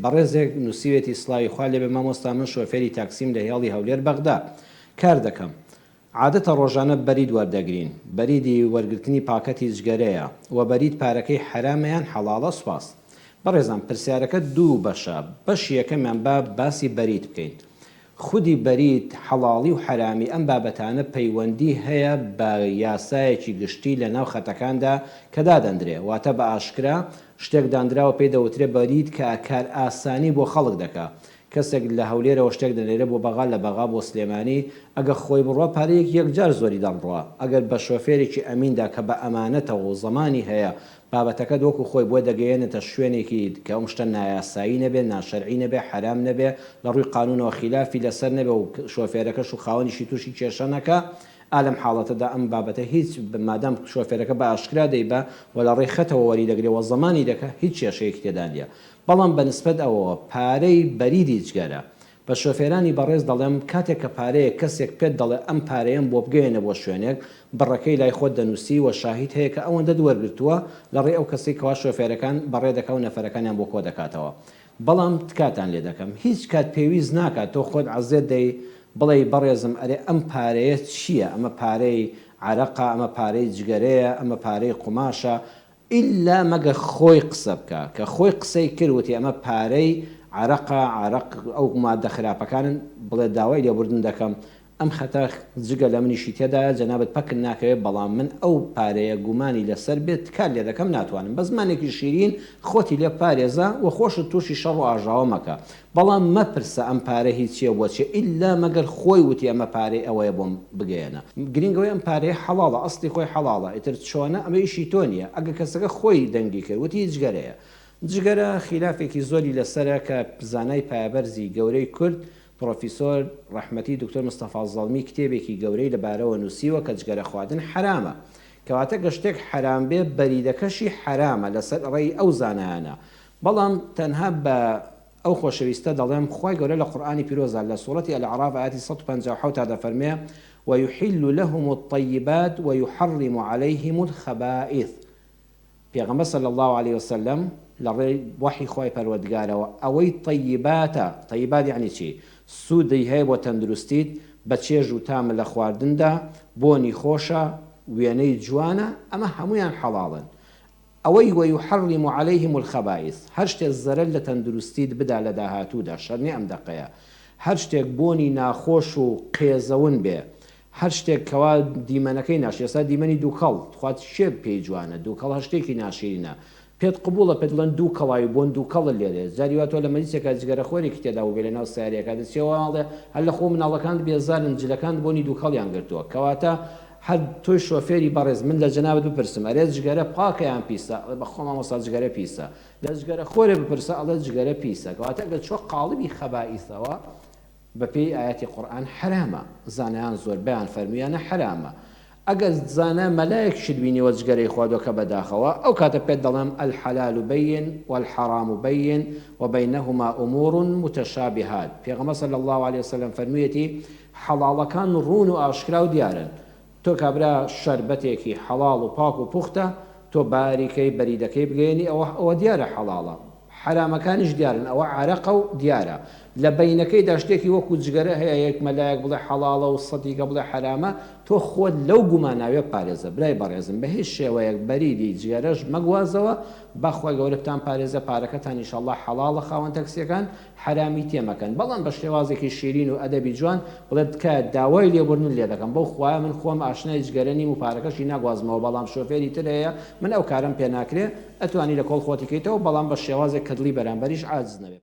بەڕێزێک نووسیوێتی سڵاوی خوا لێبێ مامۆستا من شۆفێری تاکسیم لە هێڵی هەولێر بەغدا کار دەکەم. عادەتە ڕۆژانە بەرید وەردەگرین، بەریدی وەرگرتنی پاکەتی جگەرەیە و بەرید پارەکەی حرامەیان حەڵاڵە سوپاس. بەڕێزان پرسیارەکە دوو بەشە، بەشی یەکەمیان باسی بەرید بکەین. خودی بەرید حەڵاڵی و حرامی ئەم بابەتانە پەیوەندی هەیە بە یاسایەکی گشتی لە ناو خەتەکاندا کە دادەندرێ، واتە بە ئاشکرا شتێک دانراوە پێی دەوترێ بەرید کە کار ئاسانی بۆ خەڵک دەکا. کەسێک لە هەولێرەوە شتێک دەنێرە بۆ بەغا لە بەغا بۆ سلێمانی ئەگە خۆی بڕوە پارەیەک یەکجار زۆری دەڕوە. ئەگەر بە شۆفێرێکی ئەمیندا کە بە ئەمانەتەوە و زەمانی هەیە بابەتەکە دۆکو خۆی بۆ دەگەیەنێتە شوێنێکی کە ئەم شتە نایاسایی نەبێ، ناشەرعی نەبێ، حرام نەبێ، لە ڕووی قانونەوە خلافی لەسەر نەبێ و شۆفێرەکەش و خاوەنیشی تووشی کێشەنەکە ئالەم حاڵەتەدا ئەم بابەتە هیچ مادام شۆفێرەکە بە ئاشکرا دەیبە و لە ڕێی خەتەوە وەری دەگرێەوە زەمانی دەکە هیچ کێشەیەکی تێدا نیە. بەڵام بەنسبەت ئەوەوە پارەی بەریدی جگەرە بە شۆفێرانی بەڕێز دەڵێم کاتێک کە پارەیە کەسێک پێت دەڵێ ئەم پارەیەم بۆ بگەێنە بۆ شوێنێک بڕەکەی لای خۆت دەنووسی و شاهید هەیە کە ئەوەندە دووەرگرتووە لە ڕێ ئەو کەسی کەوا شۆفێرەکان بەڕێ دەکە و نەفەرەکانیان بۆ کۆ دەکاتەوە. بەڵام تکاتان لێ دەکەم هیچ کات پێویست ناکات تۆ خۆت عەزێت دەی بڵێ بەڕێزم ئەرێ ئەم پارەیە چییە؟ ئەمە پارەی عەرەقە، ئەمە پارەی جگەرەیە، ئەمە پارەی قوماشە، ئیلا مەگە خۆی قسە بکە کە خۆی قسەی کردوتی ئەمە پارەی عەرەقە، عەرەق ئەو مادە خراپەکانن بڵێ داوای لێبوردن دەکەم ئەم خەتە جگە لە منیشی تێدایە جەنابەت پەکن ناکەوێت، بەڵام من ئەو پارەیە گومانی لەسەر بێت کار لێ دەکەم ناتوانم بە زمانێکی شیرین خۆتی لێ پارێزە و خۆشت تووشی شەڕ و ئاژاوە مەکە، بەڵام مەپرسە ئەم پارە هیچیە بۆچێ ئیلا مەگەر خۆی وتی ئەمە پارەی ئەوەیە بۆم بگەێنە. گرنگەوەی ئەم پارەیە حەڵاڵە، ئەسڵی خۆی حەڵاڵە، ئیتر چۆنە ئەمە ئیشی تۆ نییە. ئەگە کەسەکە خۆی دەنگی کرد وتی جگەرەیە، جگەرە خلافێکی زۆری لەسەرە کە زانای پایەبەرزی گەورەی کورد پرۆفیسۆر ڕەحمەتی دکتۆر مستەفا زەڵمی کتێبێکی گەورەی لەبارەوە نووسیوە کە جگەرە خواردن حرامە، کەواتە گەشتێک حرام بێ بەریدەکەشی حرامە لەسەر ڕێی ئەو زانایانە. بەڵام تەنها بە ئەو خۆشەویستە دەڵێم خوای گەورە لە قورئانی پیرۆزە لە سوورەتی ئەلعەراف ئاەتی 157 تا دەفەرمێ ويحل لهم الطيبات ويحرم عليهم الخبائث. پێغەمبەر صلی الله عليه وسلم لە ڕێی وحی خۆی پەروەردگارەوە ئەوەی طیباتە، طیبات یعنی چی؟ سوودی هەیە بۆ تەندروستیت بە چێژ و تامە لە خواردندا، بۆنی خۆشە، وێنەی جوانە، ئەمە هەمویان حەڵاڵن. ئەوەی ويحرم عليهم الخبائث، هەر شتێک زەرەر لە تەندروستیت بدا لە داهاتوودا، شەرنی ئەم دەقەیە، هەر شتێک بۆنی ناخۆش و قێزەون بێ، هەر شتێک کەوا دیمەنەکەی ناشی، ئێستا دیمەنی دووکەڵ خوات شێ پێی جوانە، دووکەڵ هەر شتێکی ناشرینە، پێت قبوڵە پێت بڵێن دوو کەڵاوی بۆن دووکەڵت لێرێ، جاری وا تۆ لە مەجلیسێکە جگەرە خۆرێکی تێدا و بێ لە ناو سیارەکە دەچێوەڵێ هەر لە خۆ مناڵەکانت بێزارن جلەکانت بۆنی دووکەڵیان گرتووە، کەواتە هەر تۆی شۆفێری بەڕێز من لە جەنابەت بپرسم ئەرێ جگەرە پاکەیان پیسە؟ بەخۆ مامۆستا جگەرە پیسە. لە جگەرە خۆرێ بپرسە ئەڵێ جگەرە پیسە، کەواتە ئەگەر چۆ قاڵبی خەبائیثەوە بەپێی ئاەتی قورئان حرامە، زانایان زۆر بەیان فەرموویانە حرامە. ئەگەر زانە مەلایەکشت بینیوە جگەرەی خواردووەکە بەداخەوە ئەو کاتە پێت دەڵێم الحەلال بەین والحەرام بەین وبەینەهما ئومور متشابهات. پێغەمبەر صلی الله عليه وسلم فەرموویەتی حەڵاڵەکان ڕوون و ئاشکرا و دیارن. تۆ کابرا شەربەتێکی حەڵاڵ و پاک و پوختە تۆ باریکەی بەریدەکەی بگەێنی ئەوە دیارە حەڵاڵە، حرامەکانیش دیارن، ئەوە عەرەقە و دیارە. لە بەینەکەیدا شتێکی وەکو جگەرە هەیە یەک مەلایەک بڵێ حەڵاڵە و سەدیکە بڵێ حرامە، تۆ خۆت لەو گوماناوێ پارێزە. برای بەڕێزم بە هیچ شێوەیەک بەریدی جگەرەش مەگوازەوە، بەخوای گەورە بتان پارێزە پارەکەتان ئینشاءڵڵا حەڵاڵە خاوەن تەکسیەکان حرامی تێمەکەن، بەڵام بە شێوازێکی شیرین و ئەدەبی جوان بڵێت کە داوای لێبوردن لێ دەکەم بەو خوایە من خۆم ئاشنای جگەرە نیم و پارەکەشی ناگوازمەوە، بەڵام شۆفێری تر هەیە من ئەو کارم پێ ناکرێ، ئەتوانی لە کۆڵ خۆتی کەیتەوە، بەڵام بە شێوازێک کە دڵی بەرامبەریش عاجز نەبێت.